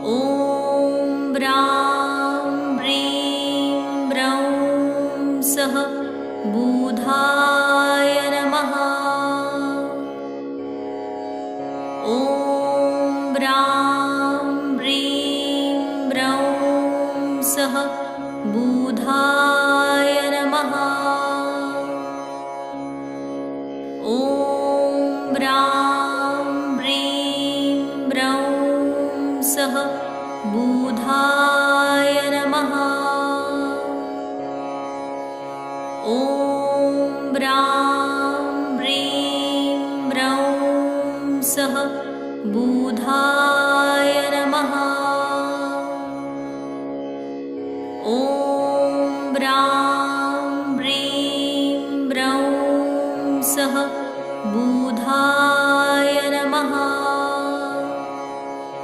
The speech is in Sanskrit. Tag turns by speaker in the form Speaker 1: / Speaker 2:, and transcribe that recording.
Speaker 1: ॐ ब्रां ब्रीं ब्रौं सः बुधाय नमः। ॐ ब्रां ब्रीं ब्रौं सः बुधाय नमः। ॐ ब्रां ब्रीं ब्रौं सः बुधाय नमः। ॐ ब्रां ब्रीं ब्रौं सः बुधाय नमः। ॐ ब्रां